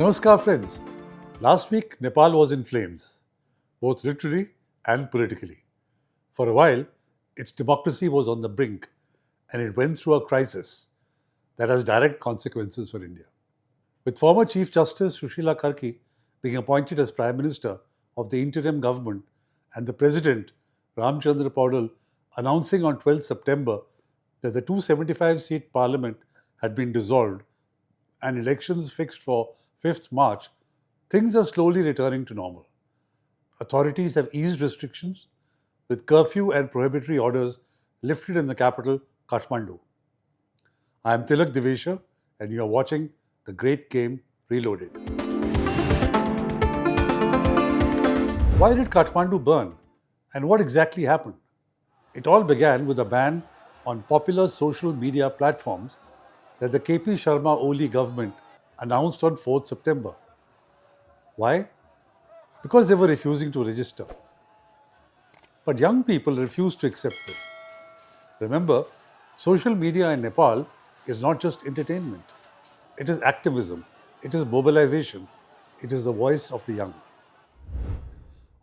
Namaskar friends. Last week Nepal was in flames, both literally and politically. For a while, its democracy was on the brink and it went through a crisis that has direct consequences for India. With former Chief Justice Sushila Karki being appointed as Prime Minister of the interim government and the President Ramchandra Paudel announcing on 12 September that the 275-seat parliament had been dissolved and elections fixed for 5th March, things are slowly returning to normal. Authorities have eased restrictions with curfew and prohibitory orders lifted in the capital, Kathmandu. I am Tilak Devasher and you are watching The Great Game Reloaded. Why did Kathmandu burn and what exactly happened? It all began with a ban on popular social media platforms that the KP Sharma Oli government announced on 4th September. Why? Because they were refusing to register. But young people refused to accept this. Remember, social media in Nepal is not just entertainment. It is activism, it is mobilization, it is the voice of the young.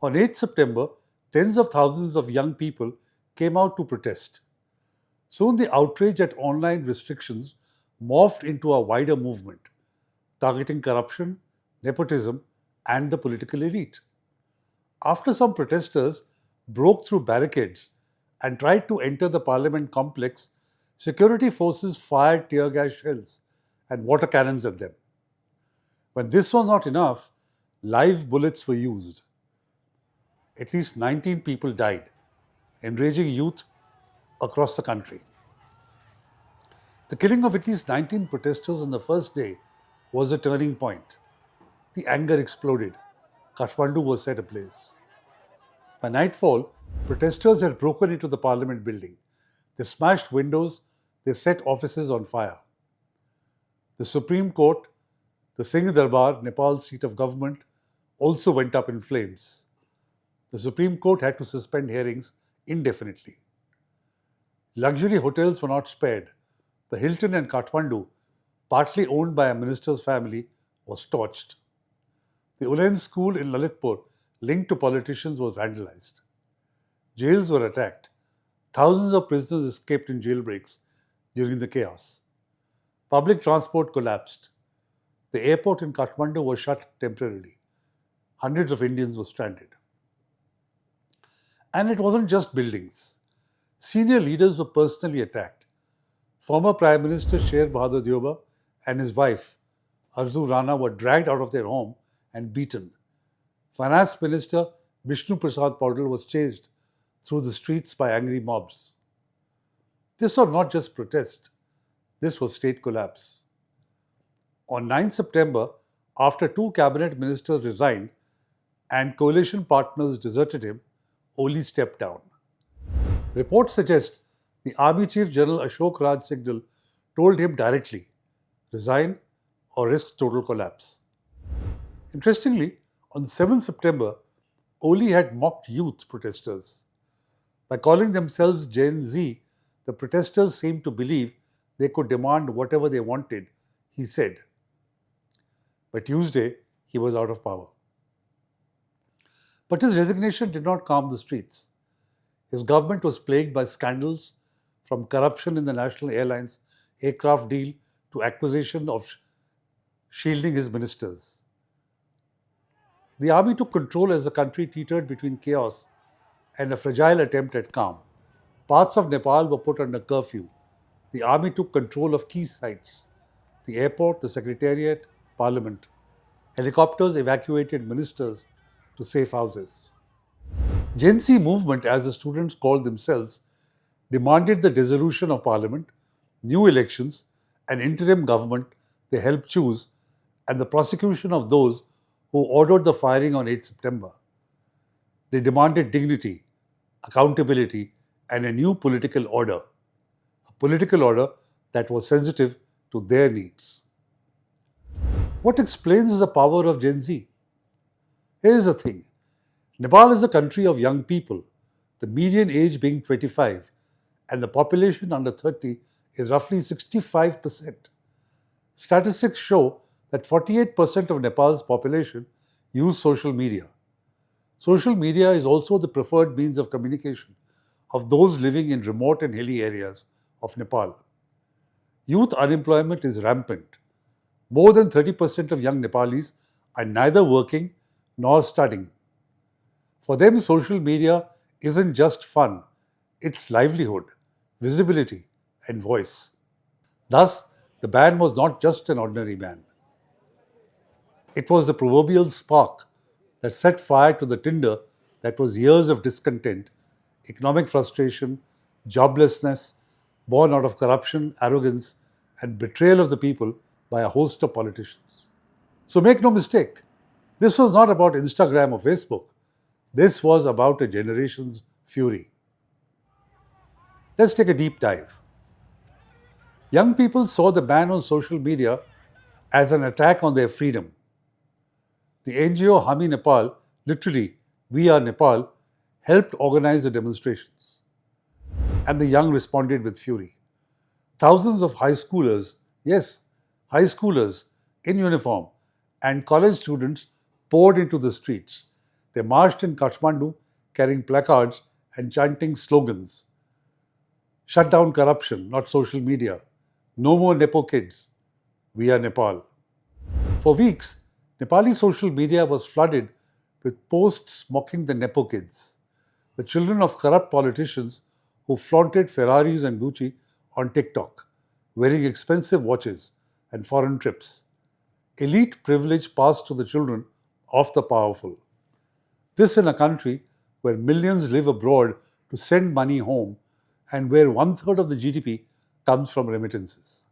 On 8th September, tens of thousands of young people came out to protest. Soon the outrage at online restrictions morphed into a wider movement, targeting corruption, nepotism, and the political elite. After some protesters broke through barricades and tried to enter the parliament complex, security forces fired tear gas shells and water cannons at them. When this was not enough, live bullets were used. At least 19 people died, enraging youth across the country. The killing of at least 19 protesters on the first day was a turning point. The anger exploded. Kathmandu was set ablaze. By nightfall, protesters had broken into the parliament building. They smashed windows, they set offices on fire. The Supreme Court, the Singh Darbar, Nepal's seat of government, also went up in flames. The Supreme Court had to suspend hearings indefinitely. Luxury hotels were not spared. The Hilton in Kathmandu, partly owned by a minister's family, was torched. The Ulen school in Lalitpur, linked to politicians, was vandalized. Jails were attacked. Thousands of prisoners escaped in jailbreaks during the chaos. Public transport collapsed. The airport in Kathmandu was shut temporarily. Hundreds of Indians were stranded. And it wasn't just buildings. Senior leaders were personally attacked. Former Prime Minister Sher Bahadur Deuba and his wife, Arzu Rana, were dragged out of their home and beaten. Finance Minister Vishnu Prasad Paudel was chased through the streets by angry mobs. This was not just protest, this was state collapse. On 9 September, after two cabinet ministers resigned and coalition partners deserted him, Oli stepped down. Reports suggest the Army Chief General Ashok Raj Signal told him directly, resign or risk total collapse. Interestingly, on 7 September, Oli had mocked youth protesters. By calling themselves Gen Z, the protesters seemed to believe they could demand whatever they wanted, he said. By Tuesday, he was out of power. But his resignation did not calm the streets. His government was plagued by scandals, from corruption in the National Airlines aircraft deal to accusation of shielding his ministers. The army took control as the country teetered between chaos and a fragile attempt at calm. Parts of Nepal were put under curfew. The army took control of key sites: the airport, the secretariat, parliament. Helicopters evacuated ministers to safe houses. Gen Z movement, as the students called themselves, demanded the dissolution of parliament, new elections, an interim government they helped choose, and the prosecution of those who ordered the firing on 8 September. They demanded dignity, accountability, and a new political order. A political order that was sensitive to their needs. What explains the power of Gen Z? Here's the thing. Nepal is a country of young people, the median age being 25, and the population under 30 is roughly 65%. Statistics show that 48% of Nepal's population use social media. Social media is also the preferred means of communication of those living in remote and hilly areas of Nepal. Youth unemployment is rampant. More than 30% of young Nepalis are neither working nor studying. For them, social media isn't just fun, it's livelihood, visibility, and voice. Thus, the ban was not just an ordinary ban. It was the proverbial spark that set fire to the tinder that was years of discontent, economic frustration, joblessness, born out of corruption, arrogance, and betrayal of the people by a host of politicians. So make no mistake, this was not about Instagram or Facebook. This was about a generation's fury. Let's take a deep dive. Young people saw the ban on social media as an attack on their freedom. The NGO Hami Nepal, literally We Are Nepal, helped organize the demonstrations. And the young responded with fury. Thousands of high schoolers, yes, high schoolers in uniform, and college students poured into the streets. They marched in Kathmandu carrying placards and chanting slogans. Shut down corruption, not social media. No more Nepo kids. We are Nepal. For weeks, Nepali social media was flooded with posts mocking the Nepo kids, the children of corrupt politicians who flaunted Ferraris and Gucci on TikTok, wearing expensive watches and foreign trips. Elite privilege passed to the children of the powerful. This in a country where millions live abroad to send money home and where 1/3 of the GDP comes from remittances.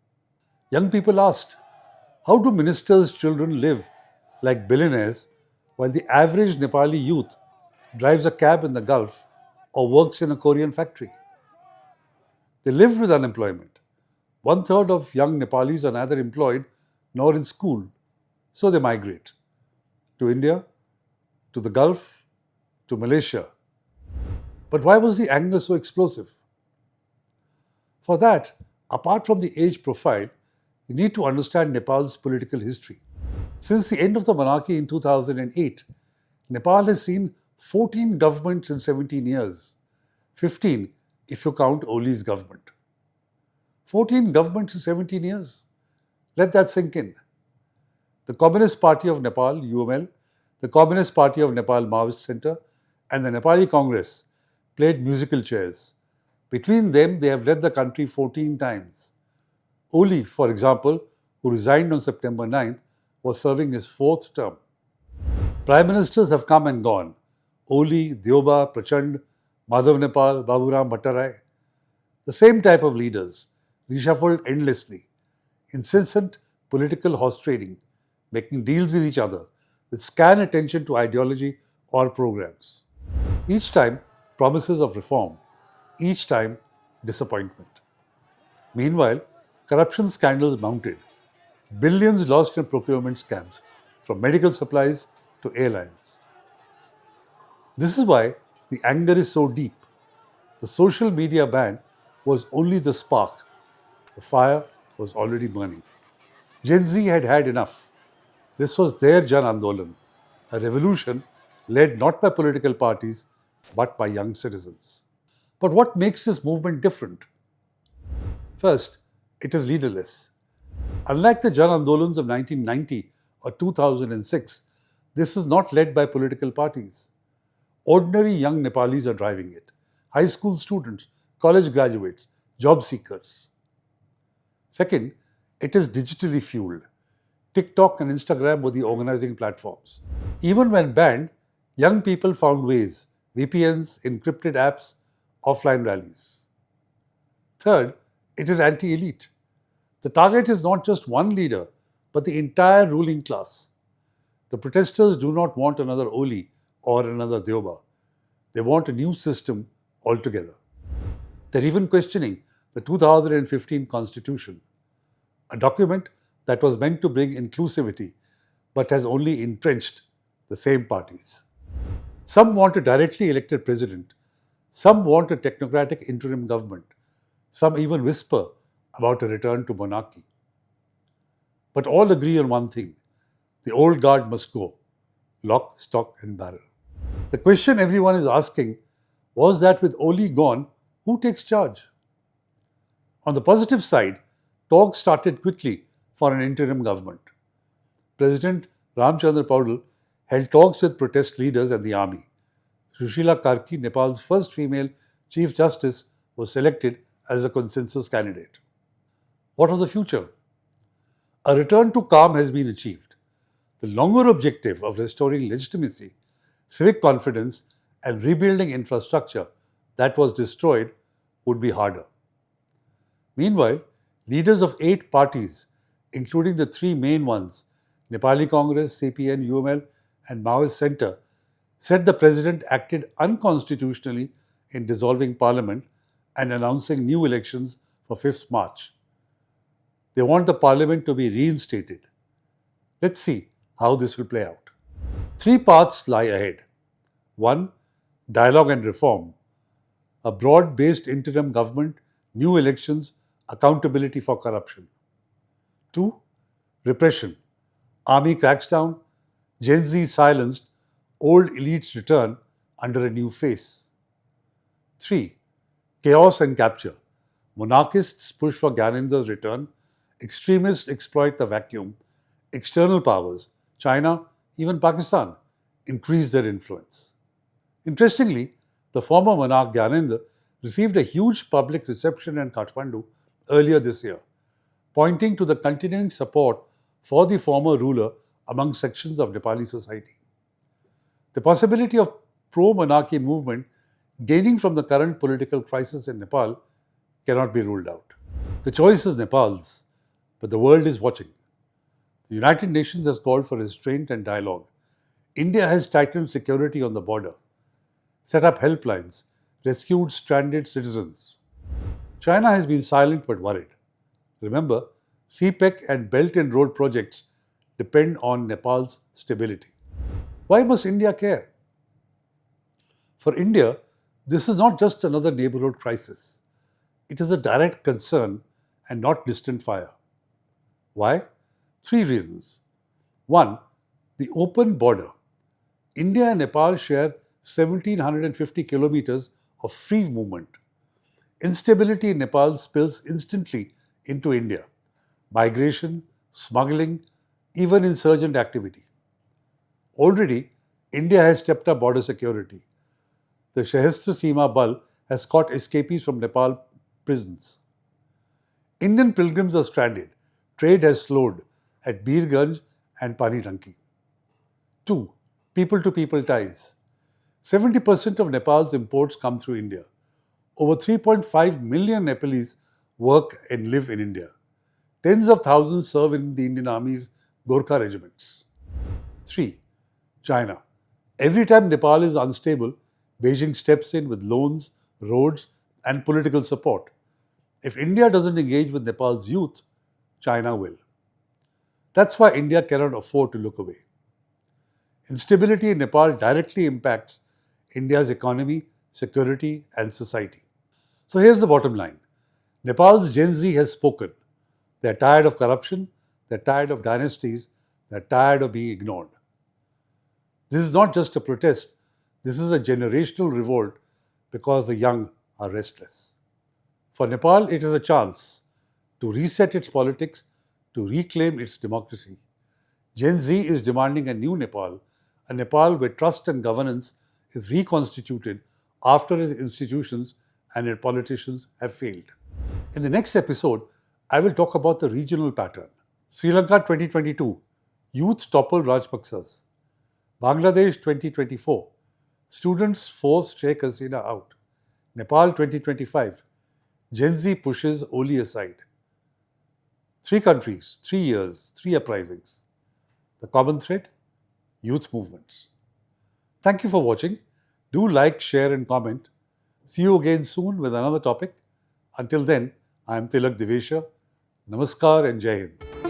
Young people asked, how do ministers' children live like billionaires while the average Nepali youth drives a cab in the Gulf or works in a Korean factory? They lived with unemployment. 1/3 of young Nepalis are neither employed nor in school, so they migrate to India, to the Gulf, to Malaysia. But why was the anger so explosive? For that, apart from the age profile, you need to understand Nepal's political history. Since the end of the monarchy in 2008, Nepal has seen 14 governments in 17 years, 15 if you count Oli's government. 14 governments in 17 years. Let that sink in. The Communist Party of Nepal, UML, the Communist Party of Nepal Maoist Centre, and the Nepali Congress played musical chairs. Between them, they have led the country 14 times. Oli, for example, who resigned on September 9th, was serving his 4th term. Prime ministers have come and gone. Oli, Dioba, Prachand, Madhav Nepal, Baburam Bhattarai. The same type of leaders, reshuffled endlessly. Incessant political horse trading, making deals with each other, with scant attention to ideology or programs. Each time, promises of reform. Each time, disappointment. Meanwhile, corruption scandals mounted. Billions lost in procurement scams, from medical supplies to airlines. This is why the anger is so deep. The social media ban was only the spark. The fire was already burning. Gen Z had had enough. This was their Jan Andolan, a revolution led not by political parties but by young citizens. But what makes this movement different? First, it is leaderless. Unlike the Jan Andolans of 1990 or 2006, this is not led by political parties. Ordinary young Nepalis are driving it. High school students, college graduates, job seekers. Second, it is digitally fueled. TikTok and Instagram were the organizing platforms. Even when banned, young people found ways, VPNs, encrypted apps, offline rallies. Third, it is anti-elite. The target is not just one leader, but the entire ruling class. The protesters do not want another Oli or another Dioba. They want a new system altogether. They're even questioning the 2015 Constitution, a document that was meant to bring inclusivity but has only entrenched the same parties. Some want a directly elected president. Some want a technocratic interim government. Some even whisper about a return to monarchy. But all agree on one thing: the old guard must go, lock, stock, and barrel. The question everyone is asking was that with Oli gone, who takes charge? On the positive side, talks started quickly for an interim government. President Ramchandra Paudel held talks with protest leaders and the army. Sushila Karki, Nepal's first female Chief Justice, was selected as a consensus candidate. What of the future? A return to calm has been achieved. The longer objective of restoring legitimacy, civic confidence, and rebuilding infrastructure that was destroyed would be harder. Meanwhile, leaders of 8 parties, including the 3 main ones, Nepali Congress, CPN, UML, and Maoist Centre, said the president acted unconstitutionally in dissolving parliament and announcing new elections for 5th March. They want the parliament to be reinstated. Let's see how this will play out. 3 paths lie ahead. 1. Dialogue and reform. A broad-based interim government, new elections, accountability for corruption. 2. Repression. Army cracks down, Gen Z silenced, old elites return under a new face. 3. Chaos and capture. Monarchists push for Gyanindra's return, extremists exploit the vacuum, external powers, China, even Pakistan, increase their influence. Interestingly, the former monarch Gyanendra received a huge public reception in Kathmandu earlier this year, pointing to the continuing support for the former ruler among sections of Nepali society. The possibility of pro-monarchy movement gaining from the current political crisis in Nepal cannot be ruled out. The choice is Nepal's, but the world is watching. The United Nations has called for restraint and dialogue. India has tightened security on the border, set up helplines, rescued stranded citizens. China has been silent but worried. Remember, CPEC and Belt and Road projects depend on Nepal's stability. Why must India care? For India, this is not just another neighborhood crisis. It is a direct concern and not distant fire. Why? 3 reasons. 1. The open border. India and Nepal share 1,750 kilometers of free movement. Instability in Nepal spills instantly into India. Migration, smuggling, even insurgent activity. Already, India has stepped up border security. The Sahastra Seema Bal has caught escapees from Nepal prisons. Indian pilgrims are stranded. Trade has slowed at Birganj and Panitanki. 2. People-to-people ties. 70% of Nepal's imports come through India. Over 3.5 million Nepalese work and live in India. Tens of thousands serve in the Indian Army's Gorkha regiments. 3. China. Every time Nepal is unstable, Beijing steps in with loans, roads, and political support. If India doesn't engage with Nepal's youth, China will. That's why India cannot afford to look away. Instability in Nepal directly impacts India's economy, security, and society. So here's the bottom line. Nepal's Gen Z has spoken. They're tired of corruption, they're tired of dynasties, they're tired of being ignored. This is not just a protest, this is a generational revolt because the young are restless. For Nepal, it is a chance to reset its politics, to reclaim its democracy. Gen Z is demanding a new Nepal, a Nepal where trust and governance is reconstituted after its institutions and its politicians have failed. In the next episode, I will talk about the regional pattern. Sri Lanka 2022, youth topple Rajpaksas. Bangladesh 2024, students force Sheikh Hasina out. Nepal 2025, Gen Z pushes Oli aside. 3 countries, 3 years, 3 uprisings. The common thread? Youth movements. Thank you for watching. Do like, share and comment. See you again soon with another topic. Until then, I am Tilak Devasher. Namaskar and Jai Hind.